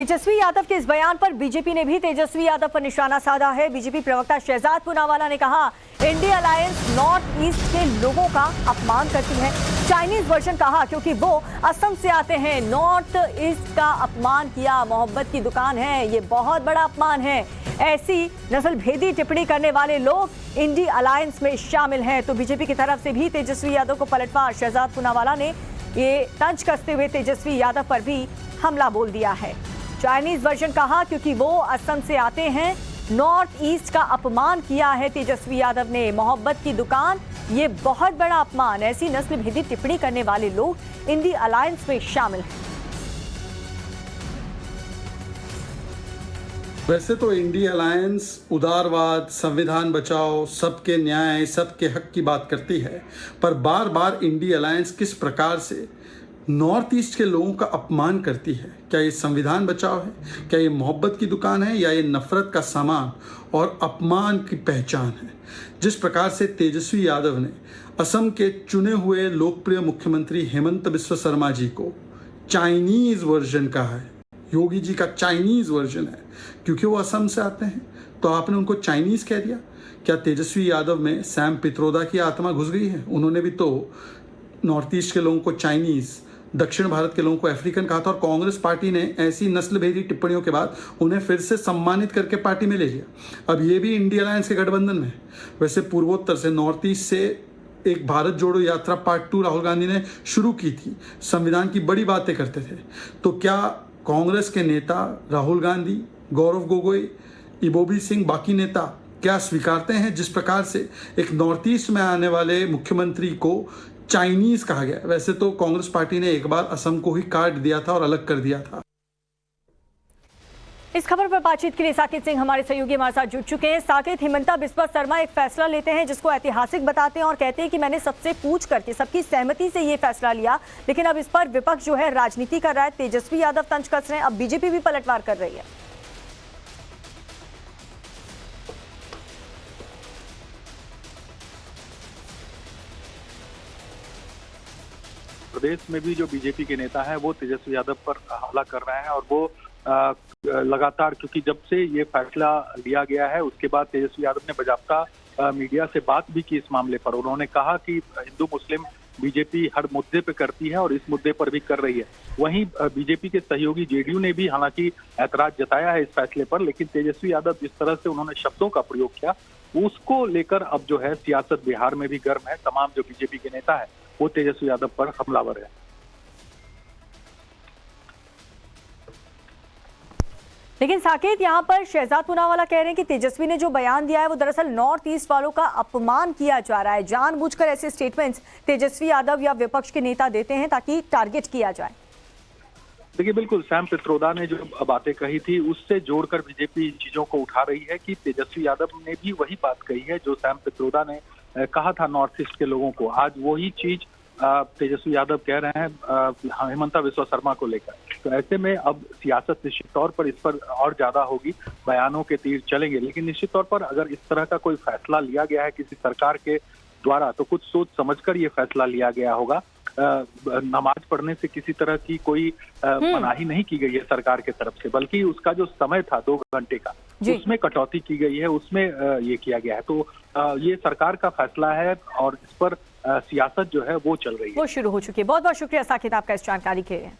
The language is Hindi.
तेजस्वी यादव के इस बयान पर बीजेपी ने भी तेजस्वी यादव पर निशाना साधा है। बीजेपी प्रवक्ता शहजाद पूनावाला ने कहा, इंडिया अलायंस नॉर्थ ईस्ट के लोगों का अपमान करती है। चाइनीज वर्जन कहा क्योंकि वो असम से आते हैं। नॉर्थ ईस्ट का अपमान किया, मोहब्बत की दुकान है, ये बहुत बड़ा अपमान है। ऐसी नस्ल भेदी टिप्पणी करने वाले लोग इंडिया अलायंस में शामिल हैं। तो बीजेपी की तरफ से भी तेजस्वी यादव को पलटवार। शहजाद पूनावाला ने ये तंज कसते हुए तेजस्वी यादव पर भी हमला बोल दिया है। चाइनीज वर्जन कहा क्योंकि वो असम से आते हैं। नॉर्थ ईस्ट का अपमान किया है तेजस्वी यादव ने। मोहब्बत की दुकान, ये बहुत बड़ा अपमान। ऐसी नस्ल भेदी टिप्पणी करने वाले लोग इंडिया अलायंस में शामिल हैं। वैसे तो इंडिया अलायंस उदारवाद, संविधान बचाओ, सबके न्याय, सबके हक की बात करती है, पर बार बार इंडिया अलायंस किस प्रकार से नॉर्थ ईस्ट के लोगों का अपमान करती है। क्या ये संविधान बचाओ है? क्या ये मोहब्बत की दुकान है? या ये नफरत का सामान और अपमान की पहचान है? जिस प्रकार से तेजस्वी यादव ने असम के चुने हुए लोकप्रिय मुख्यमंत्री हेमंत बिस्वा शर्मा जी को चाइनीज वर्जन कहा है, योगी जी का चाइनीज वर्जन है क्योंकि वो असम से आते हैं, तो आपने उनको चाइनीज कह दिया। क्या तेजस्वी यादव में सैम पित्रोदा की आत्मा घुस गई है? उन्होंने भी तो नॉर्थ ईस्ट के लोगों को चाइनीज, दक्षिण भारत के लोगों को अफ्रीकन कहा था, और कांग्रेस पार्टी ने ऐसी नस्लभेदी टिप्पणियों के बाद उन्हें फिर से सम्मानित करके पार्टी में ले लिया। अब ये भी इंडिया अलायंस के गठबंधन में है। वैसे पूर्वोत्तर से, नॉर्थ ईस्ट से एक भारत जोड़ो यात्रा पार्ट 2 राहुल गांधी ने शुरू की थी। संविधान की बड़ी बातें करते थे। तो क्या कांग्रेस के नेता राहुल गांधी, गौरव गोगोई, इबोबी सिंह, बाकी नेता क्या स्वीकारते हैं जिस प्रकार से एक नॉर्थ ईस्ट में आने वाले मुख्यमंत्री को चाइनीज कहा गया? वैसे तो कांग्रेस पार्टी ने एक बार असम को ही काट दिया था और अलग कर दिया था। इस खबर पर बातचीत के लिए साकेत सिंह हमारे सहयोगी हमारे साथ जुड़ चुके हैं। साकेत, हेमंत बिस्वा शर्मा एक फैसला लेते हैं जिसको ऐतिहासिक बताते हैं और कहते हैं कि मैंने सबसे पूछ करके, सबकी सहमति से ये फैसला लिया, लेकिन अब इस पर विपक्ष जो है राजनीति कर रहा है। तेजस्वी यादव तंज कस रहे हैं, अब बीजेपी भी पलटवार कर रही है। प्रदेश में भी जो बीजेपी के नेता हैं वो तेजस्वी यादव पर हमला कर रहे हैं और वो लगातार, क्योंकि जब से ये फैसला लिया गया है उसके बाद तेजस्वी यादव ने बाकायदा मीडिया से बात भी की इस मामले पर। उन्होंने कहा कि हिंदू मुस्लिम बीजेपी हर मुद्दे पे करती है और इस मुद्दे पर भी कर रही है। वहीं बीजेपी के सहयोगी जेडीयू ने भी हालांकि ऐतराज जताया है इस फैसले पर, लेकिन तेजस्वी यादव जिस तरह से उन्होंने शब्दों का प्रयोग किया उसको लेकर अब जो है सियासत बिहार में भी गर्म है। तमाम जो बीजेपी के नेता है वो तेजस्वी यादव पर हमलावर है। लेकिन साकेत, यहाँ पर शहजाद पूनावाला कह रहे हैं कि तेजस्वी ने जो बयान दिया है वो दरअसल नॉर्थ ईस्ट वालों का अपमान किया जा रहा है। जानबूझकर ऐसे स्टेटमेंट्स तेजस्वी यादव या विपक्ष के नेता देते हैं ताकि टारगेट किया जाए। देखिए, बिल्कुल सैम पित्रोदा ने जो बातें कही थी उससे जोड़कर बीजेपी चीजों को उठा रही है कि तेजस्वी यादव ने भी वही बात कही है जो सैम पित्रोदा ने कहा था नॉर्थ ईस्ट के लोगों को। आज वही चीज तेजस्वी यादव कह रहे हैं हेमंत बिस्वा शर्मा को लेकर। तो ऐसे में अब सियासत निश्चित तौर पर इस पर और ज्यादा होगी, बयानों के तीर चलेंगे। लेकिन निश्चित तौर पर अगर इस तरह का कोई फैसला लिया गया है किसी सरकार के द्वारा तो कुछ सोच समझकर ये फैसला लिया गया होगा। नमाज पढ़ने से किसी तरह की कोई मनाही नहीं की गई है सरकार के तरफ से, बल्कि उसका जो समय था 2 घंटे का उसमें कटौती की गई है, उसमें ये किया गया है। तो ये सरकार का फैसला है और इस पर सियासत जो है वो चल रही है, वो शुरू हो चुकी है। बहुत बहुत शुक्रिया साकेत आपका इस जानकारी के लिए।